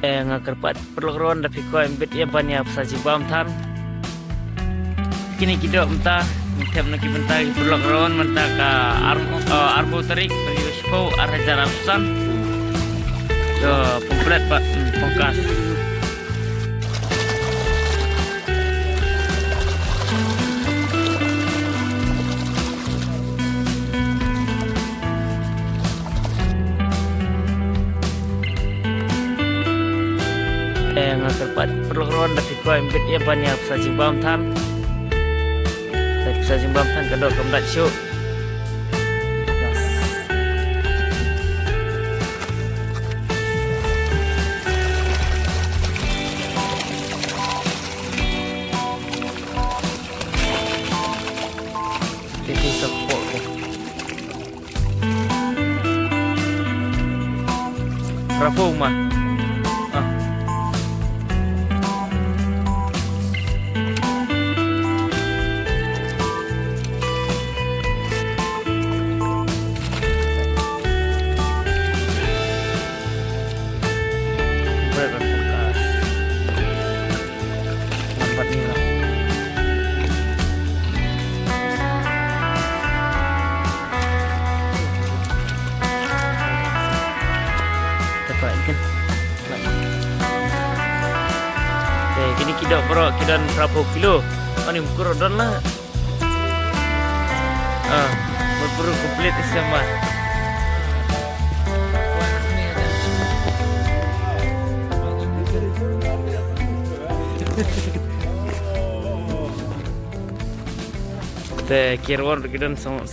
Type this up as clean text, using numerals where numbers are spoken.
Ngakarpat perlu tapi ko embet ya banyak saji bam tan kini kita mentah tem nak mentah perlu mentah ka arbo tarik bagi sepo arhajar ratusan do komplit pak pangkas ngakarpat perlu tapi ko embet ya banyak saji bam tan sa jimbam tan kadok kamdat syuk titi support berapa rumah kini kita perok kidan berapa kilo ani ukur don lah berburu komplit sama teh kirwan kidan sama